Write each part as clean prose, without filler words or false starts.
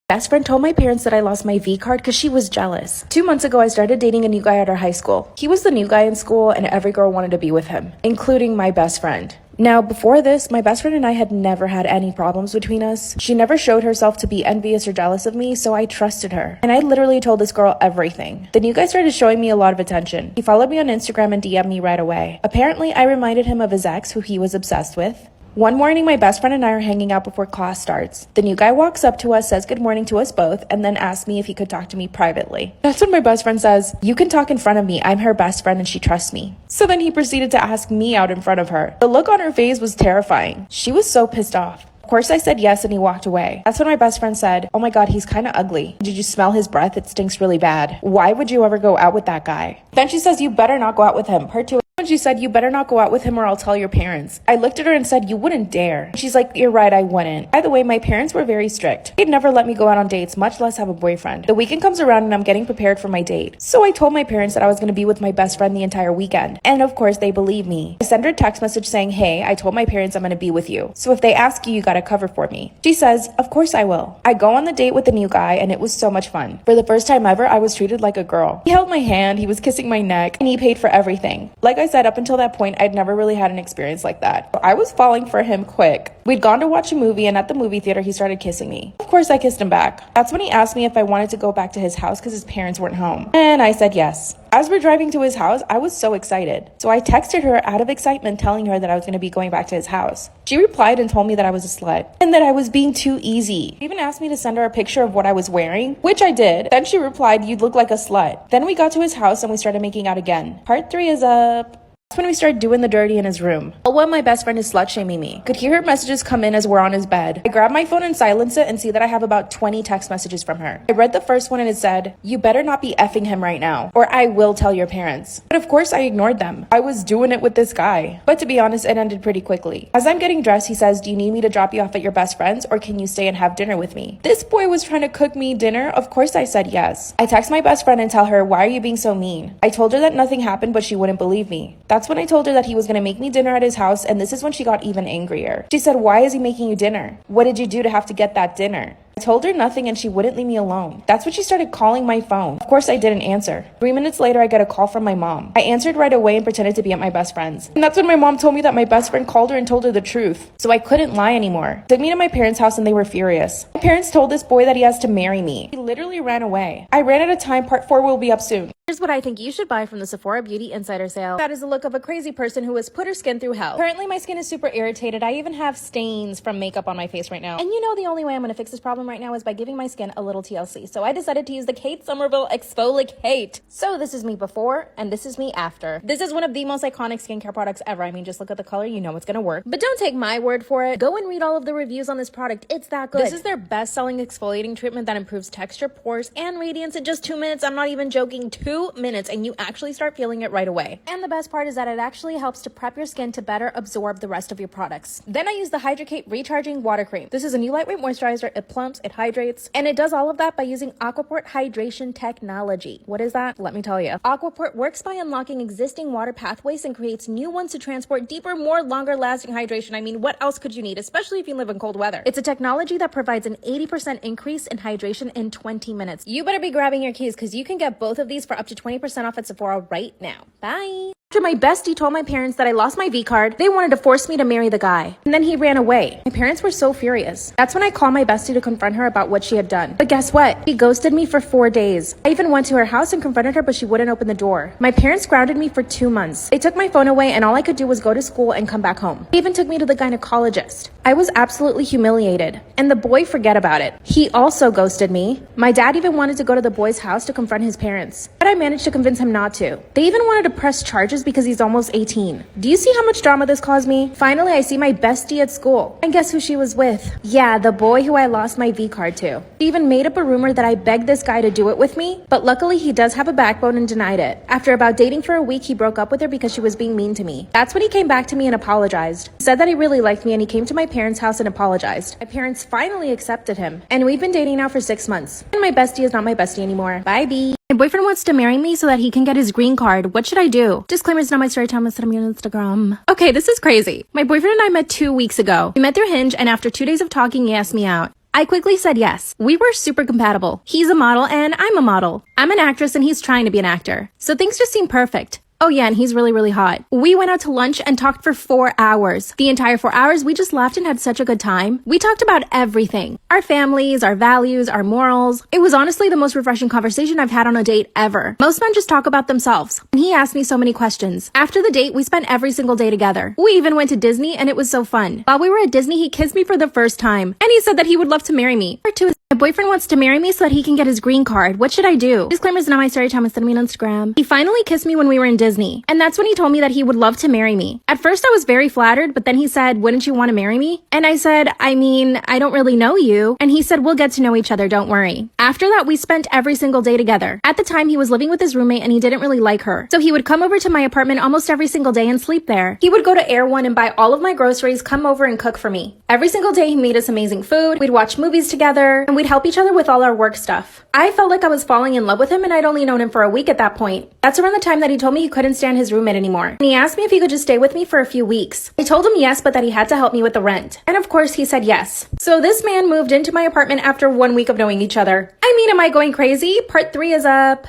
Best friend told my parents that I lost my V card because she was jealous. 2 months ago, I started dating a new guy at our high school. He was the new guy in school and every girl wanted to be with him, including my best friend. Now, before this, my best friend and I had never had any problems between us. She never showed herself to be envious or jealous of me, so I trusted her. And I literally told this girl everything. The new guy started showing me a lot of attention. He followed me on Instagram and DM'd me right away. Apparently, I reminded him of his ex, who he was obsessed with. One morning, my best friend and I are hanging out before class starts. The new guy walks up to us, says good morning to us both, and then asks me if he could talk to me privately. That's when my best friend says, "You can talk in front of me. I'm her best friend and she trusts me." So then he proceeded to ask me out in front of her. The look on her face was terrifying. She was so pissed off. Of course, I said yes and he walked away. That's when my best friend said, "Oh my God, he's kind of ugly. Did you smell his breath? It stinks really bad. Why would you ever go out with that guy?" Then she says, "You better not go out with him." Part two. When she said, "You better not go out with him or I'll tell your parents." I looked at her and said, "You wouldn't dare." She's like, "You're right, I wouldn't." By the way, my parents were very strict. They'd never let me go out on dates, much less have a boyfriend. The weekend comes around and I'm getting prepared for my date. So I told my parents that I was going to be with my best friend the entire weekend. And of course, they believe me. I sent her a text message saying, "Hey, I told my parents I'm going to be with you. So if they ask you, you got to cover for me." She says, "Of course I will." I go on the date with the new guy and it was so much fun. For the first time ever, I was treated like a girl. He held my hand, he was kissing my neck, and he paid for everything. Like I said, up until that point, I'd never really had an experience like that. I was falling for him quick. We'd gone to watch a movie and at the movie theater, he started kissing me. Of course, I kissed him back. That's when he asked me if I wanted to go back to his house because his parents weren't home. And I said yes. As we're driving to his house, I was so excited. So I texted her out of excitement telling her that I was going to be going back to his house. She replied and told me that I was a slut and that I was being too easy. She even asked me to send her a picture of what I was wearing, which I did. Then she replied, "You'd look like a slut." Then we got to his house and we started making out again. Part 3 is up. That's when we started doing the dirty in his room. All while my best friend is slut-shaming me. Could hear her messages come in as we're on his bed. I grab my phone and silence it and see that I have about 20 text messages from her. I read the first one and it said, "You better not be effing him right now, or I will tell your parents." But of course I ignored them. I was doing it with this guy. But to be honest, it ended pretty quickly. As I'm getting dressed, he says, "Do you need me to drop you off at your best friend's, or can you stay and have dinner with me?" This boy was trying to cook me dinner. Of course I said yes. I text my best friend and tell her, "Why are you being so mean?" I told her that nothing happened, but she wouldn't believe me. That's when I told her that he was going to make me dinner at his house, and this is when she got even angrier. She said, "Why is he making you dinner? What did you do to have to get that dinner?" I told her nothing and she wouldn't leave me alone. That's when she started calling my phone. Of course I didn't answer. 3 minutes later, I get a call from my mom. I answered right away and pretended to be at my best friend's. And that's when my mom told me that my best friend called her and told her the truth. So I couldn't lie anymore. Took me to my parents' house and they were furious. My parents told this boy that he has to marry me. He literally ran away. I ran out of time. Part 4 will be up soon. Here's what I think you should buy from the Sephora Beauty Insider Sale. That is the look of a crazy person who has put her skin through hell. Currently, my skin is super irritated. I even have stains from makeup on my face right now. And you know the only way I'm going to fix this problem right now is by giving my skin a little TLC. So I decided to use the Kate Somerville Exfoliate. So this is me before and this is me after. This is one of the most iconic skincare products ever. I mean, just look at the color, you know it's going to work. But don't take my word for it. Go and read all of the reviews on this product. It's that good. This is their best-selling exfoliating treatment that improves texture, pores, and radiance in just 2 minutes. I'm not even joking. 2 minutes and you actually start feeling it right away. And the best part is that it actually helps to prep your skin to better absorb the rest of your products. Then I use the Hydrocate Recharging Water Cream. This is a new lightweight moisturizer. It plumps, it hydrates, and it does all of that by using Aquaport hydration technology. What is that? Let me tell you. Aquaport works by unlocking existing water pathways and creates new ones to transport deeper, more longer lasting hydration. I mean, what else could you need, especially if you live in cold weather? It's a technology that provides an 80% increase in hydration in 20 minutes. You better be grabbing your keys because you can get both of these for up to 20% off at Sephora right now. Bye. After my bestie told my parents that I lost my V card, they wanted to force me to marry the guy. And then he ran away. My parents were so furious. That's when I called my bestie to confront her about what she had done. But guess what? She ghosted me for 4 days. I even went to her house and confronted her, but she wouldn't open the door. My parents grounded me for 2 months. They took my phone away and all I could do was go to school and come back home. They even took me to the gynecologist. I was absolutely humiliated. And the boy, forget about it. He also ghosted me. My dad even wanted to go to the boy's house to confront his parents, but I managed to convince him not to. They even wanted to press charges because he's almost 18. Do you see how much drama this caused me? Finally, I see my bestie at school. And guess who she was with? Yeah, the boy who I lost my V card to. She even made up a rumor that I begged this guy to do it with me, but luckily he does have a backbone and denied it. After about dating for a week, he broke up with her because she was being mean to me. That's when he came back to me and apologized. He said that he really liked me and he came to my parents' house and apologized. My parents finally accepted him. And we've been dating now for 6 months. And my bestie is not my bestie anymore. Bye, B. My boyfriend wants to marry me so that he can get his green card. What should I do? Disclaimer, it's not my story time. It's on Instagram. Okay, this is crazy. My boyfriend and I met 2 weeks ago. We met through Hinge, and after 2 days of talking, he asked me out. I quickly said yes. We were super compatible. He's a model and I'm a model. I'm an actress and he's trying to be an actor. So things just seem perfect. Oh yeah, and he's really, really hot. We went out to lunch and talked for 4 hours. The entire 4 hours, we just laughed and had such a good time. We talked about everything. Our families, our values, our morals. It was honestly the most refreshing conversation I've had on a date ever. Most men just talk about themselves. And he asked me so many questions. After the date, we spent every single day together. We even went to Disney and it was so fun. While we were at Disney, he kissed me for the first time. And he said that he would love to marry me. Part 2 is my boyfriend wants to marry me so that he can get his green card. What should I do? Disclaimer is not my story time. Send me on Instagram. He finally kissed me when we were in Disney. And that's when he told me that he would love to marry me. At first I was very flattered, but then he said, wouldn't you want to marry me? And I said, I mean, I don't really know you. And he said, we'll get to know each other, don't worry. After that, we spent every single day together. At the time, he was living with his roommate and he didn't really like her. So he would come over to my apartment almost every single day and sleep there. He would go to Air One and buy all of my groceries, come over and cook for me. Every single day, he made us amazing food. We'd watch movies together and we'd help each other with all our work stuff. I felt like I was falling in love with him and I'd only known him for a week at that point. That's around the time that he told me he couldn't stand his roommate anymore. And he asked me if he could just stay with me for a few weeks. I told him yes, but that he had to help me with the rent. And of course, he said yes. So this man moved into my apartment after 1 week of knowing each other. I mean, am I going crazy? Part 3 is up.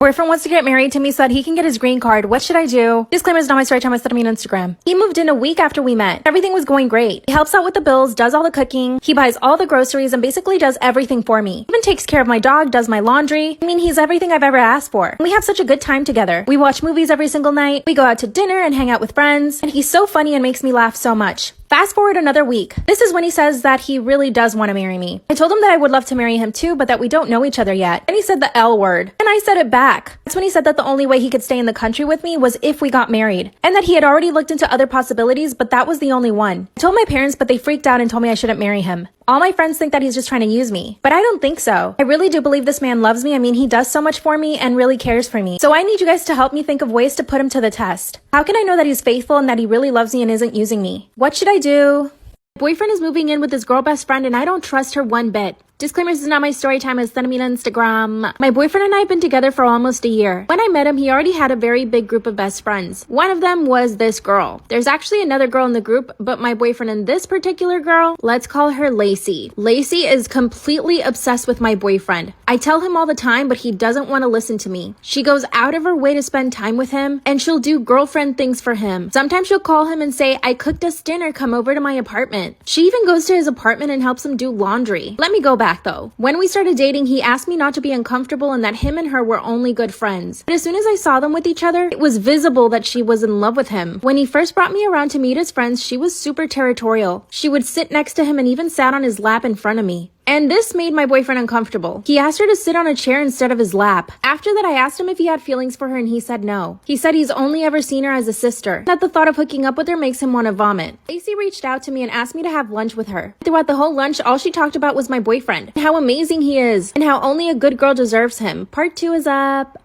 Boyfriend wants to get married to me so that he can get his green card. What should I do? Disclaimer is not my story time. Send me on Instagram. He moved in a week after we met. Everything was going great. He helps out with the bills, does all the cooking. He buys all the groceries and basically does everything for me. Even takes care of my dog, does my laundry. I mean, he's everything I've ever asked for. We have such a good time together. We watch movies every single night. We go out to dinner and hang out with friends. And he's so funny and makes me laugh so much. Fast forward another week. This is when he says that he really does want to marry me. I told him that I would love to marry him too, but that we don't know each other yet. And he said the L word. And I said it back. That's when he said that the only way he could stay in the country with me was if we got married. And that he had already looked into other possibilities, but that was the only one. I told my parents, but they freaked out and told me I shouldn't marry him. All my friends think that he's just trying to use me, but I don't think so. I really do believe this man loves me. I mean, he does so much for me and really cares for me. So I need you guys to help me think of ways to put him to the test. How can I know that he's faithful and that he really loves me and isn't using me? What should I do? Boyfriend is moving in with his girl best friend and I don't trust her one bit. Disclaimer, this is not my story time. Send me on Instagram. My boyfriend and I have been together for almost a year. When I met him, he already had a very big group of best friends. One of them was this girl. There's actually another girl in the group, but my boyfriend and this particular girl, let's call her Lacey. Lacey is completely obsessed with my boyfriend. I tell him all the time, but he doesn't want to listen to me. She goes out of her way to spend time with him, and she'll do girlfriend things for him. Sometimes she'll call him and say, I cooked us dinner, come over to my apartment. She even goes to his apartment and helps him do laundry. Let me go back though. When we started dating, he asked me not to be uncomfortable and that him and her were only good friends. But as soon as I saw them with each other, it was visible that she was in love with him. When he first brought me around to meet his friends, she was super territorial. She would sit next to him and even sat on his lap in front of me. And this made my boyfriend uncomfortable. He asked her to sit on a chair instead of his lap. After that, I asked him if he had feelings for her and he said no. He said he's only ever seen her as a sister, that the thought of hooking up with her makes him want to vomit. Lacey reached out to me and asked me to have lunch with her. Throughout the whole lunch, all she talked about was my boyfriend, and how amazing he is, and how only a good girl deserves him. Part 2 is up.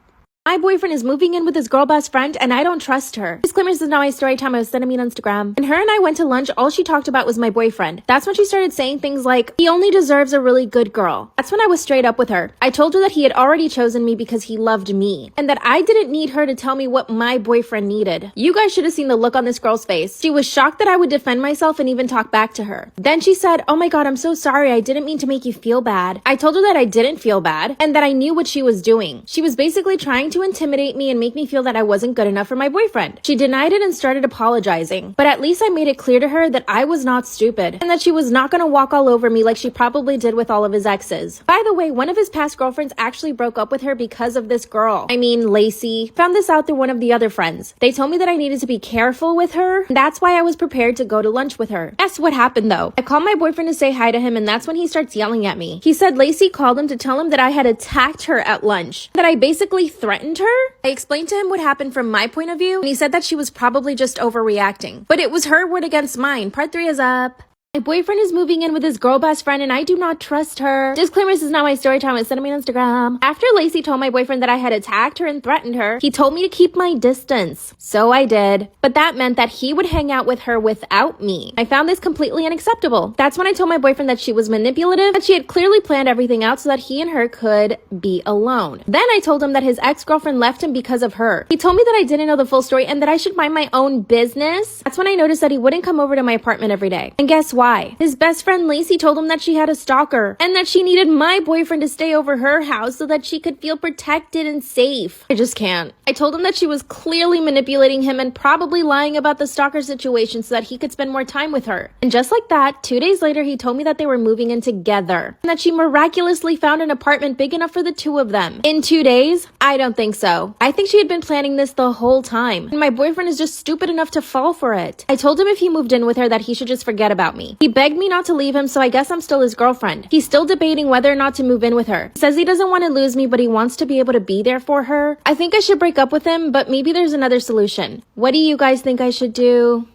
My boyfriend is moving in with his girl best friend and I don't trust her. Disclaimer, this is not my story time. I was sending me on Instagram. And her and I went to lunch. All she talked about was my boyfriend. That's when she started saying things like, he only deserves a really good girl. That's when I was straight up with her. I told her that he had already chosen me because he loved me and that I didn't need her to tell me what my boyfriend needed. You guys should have seen the look on this girl's face. She was shocked that I would defend myself and even talk back to her. Then she said, oh my God, I'm so sorry. I didn't mean to make you feel bad. I told her that I didn't feel bad and that I knew what she was doing. She was basically trying to intimidate me and make me feel that I wasn't good enough for my boyfriend. She denied it and started apologizing. But at least I made it clear to her that I was not stupid and that she was not going to walk all over me like she probably did with all of his exes. By the way, one of his past girlfriends actually broke up with her because of this girl. I mean, Lacey. Found this out through one of the other friends. They told me that I needed to be careful with her. And that's why I was prepared to go to lunch with her. Guess what happened though? I called my boyfriend to say hi to him and that's when he starts yelling at me. He said Lacey called him to tell him that I had attacked her at lunch. That I basically threatened her. I explained to him what happened from my point of view, and he said that she was probably just overreacting. But it was her word against mine. Part 3 is up. My boyfriend is moving in with his girl best friend and I do not trust her. Disclaimer, this is not my story time. Send me on Instagram. After Lacey told my boyfriend that I had attacked her and threatened her, he told me to keep my distance. So I did. But that meant that he would hang out with her without me. I found this completely unacceptable. That's when I told my boyfriend that she was manipulative, that she had clearly planned everything out so that he and her could be alone. Then I told him that his ex-girlfriend left him because of her. He told me that I didn't know the full story and that I should mind my own business. That's when I noticed that he wouldn't come over to my apartment every day. And guess what? why. His best friend Lacey told him that she had a stalker and that she needed my boyfriend to stay over her house so that she could feel protected and safe. I just can't. I told him that she was clearly manipulating him and probably lying about the stalker situation so that he could spend more time with her. And just like that, 2 days later, he told me that they were moving in together and that she miraculously found an apartment big enough for the two of them. In 2 days? I don't think so. I think she had been planning this the whole time, and my boyfriend is just stupid enough to fall for it. I told him if he moved in with her that he should just forget about me. He begged me not to leave him, so I guess I'm still his girlfriend. He's still debating whether or not to move in with her. He says he doesn't want to lose me, but he wants to be able to be there for her. I think I should break up with him, but maybe there's another solution. What do you guys think I should do?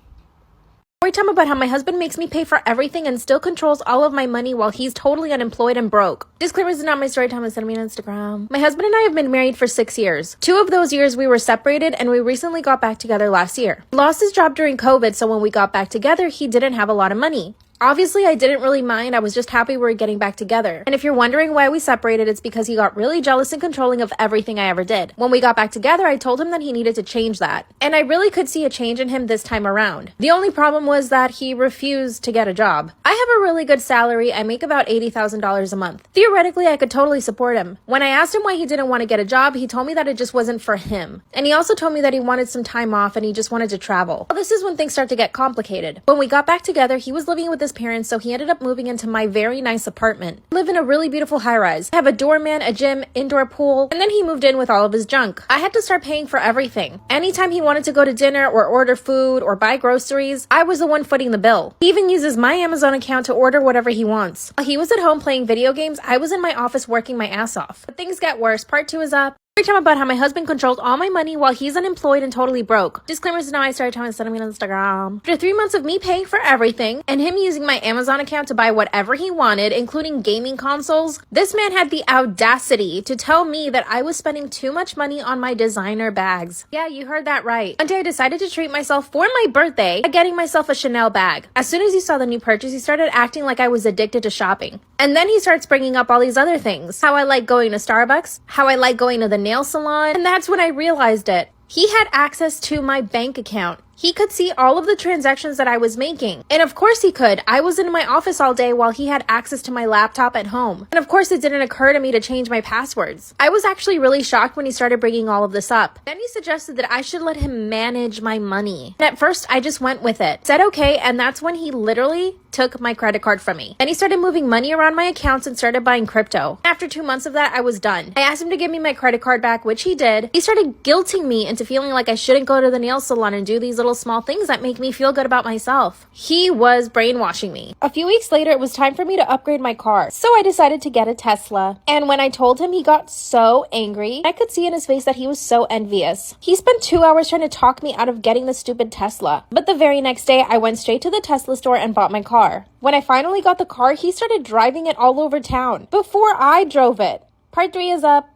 Story time about how my husband makes me pay for everything and still controls all of my money while he's totally unemployed and broke. Disclaimer, is not my story time, send me on Instagram. My husband and I have been married for 6 years. 2 of those years we were separated, and we recently got back together last year. He lost his job during COVID, so when we got back together, he didn't have a lot of money. Obviously, I didn't really mind. I was just happy we were getting back together. And if you're wondering why we separated, it's because he got really jealous and controlling of everything I ever did. When we got back together, I told him that he needed to change that. And I really could see a change in him this time around. The only problem was that he refused to get a job. I have a really good salary. I make about $80,000 a month. Theoretically, I could totally support him. When I asked him why he didn't want to get a job, he told me that it just wasn't for him. And he also told me that he wanted some time off and he just wanted to travel. Well, this is when things start to get complicated. When we got back together, he was living with his parents, so he ended up moving into my very nice apartment. I live in a really beautiful high-rise. I have a doorman, a gym, indoor pool, and then he moved in with all of his junk. I had to start paying for everything. Anytime he wanted to go to dinner or order food or buy groceries, I was the one footing the bill. He even uses my Amazon account to order whatever he wants. While he was at home playing video games, I was in my office working my ass off. But things get worse. Part 2 is up. Story time about how my husband controls all my money while he's unemployed and totally broke. Disclaimers is not my story time, send me on Instagram. After 3 months of me paying for everything and him using my Amazon account to buy whatever he wanted, including gaming consoles, this man had the audacity to tell me that I was spending too much money on my designer bags. Yeah, you heard that right. One day I decided to treat myself for my birthday by getting myself a Chanel bag. As soon as he saw the new purchase, he started acting like I was addicted to shopping. And then he starts bringing up all these other things. How I like going to Starbucks, how I like going to the nail salon, and that's when I realized it. He had access to my bank account. He could see all of the transactions that I was making. And of course he could. I was in my office all day while he had access to my laptop at home. And of course it didn't occur to me to change my passwords. I was actually really shocked when he started bringing all of this up. Then he suggested that I should let him manage my money. And at first I just went with it. Said okay, and that's when he literally took my credit card from me. Then he started moving money around my accounts and started buying crypto. After 2 months of that, I was done. I asked him to give me my credit card back, which he did. He started guilting me into feeling like I shouldn't go to the nail salon and do these little small things that make me feel good about myself. He was brainwashing me. A few weeks later, it was time for me to upgrade my car. So I decided to get a Tesla. And when I told him, he got so angry. I could see in his face that he was so envious. He spent 2 hours trying to talk me out of getting the stupid Tesla. But the very next day, I went straight to the Tesla store and bought my car. When I finally got the car, he started driving it all over town before I drove it. Part 3 is up.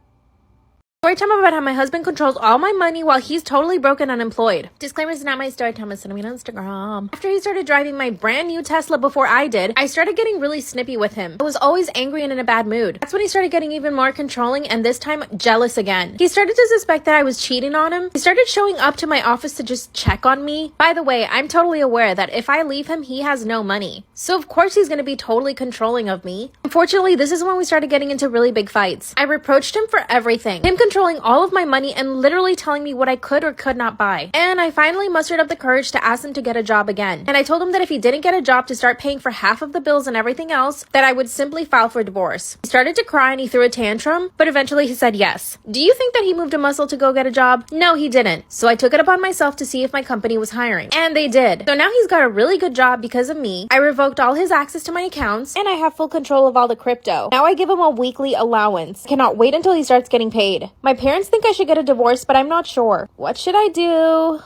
Story time about how my husband controls all my money while he's totally broke and unemployed. Disclaimer is not my story time, send me on Instagram. After he started driving my brand new Tesla before I did, I started getting really snippy with him. I was always angry and in a bad mood. That's when he started getting even more controlling and this time jealous again. He started to suspect that I was cheating on him. He started showing up to my office to just check on me. By the way, I'm totally aware that if I leave him, he has no money. So of course he's going to be totally controlling of me. Unfortunately, this is when we started getting into really big fights. I reproached him for everything. Him controlling all of my money and literally telling me what I could or could not buy. And I finally mustered up the courage to ask him to get a job again. And I told him that if he didn't get a job to start paying for half of the bills and everything else, that I would simply file for divorce. He started to cry and he threw a tantrum, but eventually he said yes. Do you think that he moved a muscle to go get a job? No, he didn't. So I took it upon myself to see if my company was hiring. And they did. So now he's got a really good job because of me. I revoked all his access to my accounts and I have full control of all the crypto. Now I give him a weekly allowance. I cannot wait until he starts getting paid. My parents think I should get a divorce, but I'm not sure. What should I do?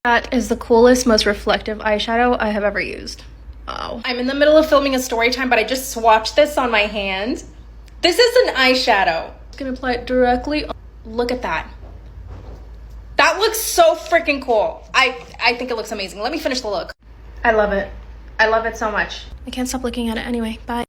That is the coolest, most reflective eyeshadow I have ever used. Wow. I'm in the middle of filming a story time, but I just swatched this on my hand. This is an eyeshadow. I'm gonna apply it directly. Look at that. That looks so freaking cool. I think it looks amazing. Let me finish the look. I love it. I love it so much. I can't stop looking at it anyway. Bye.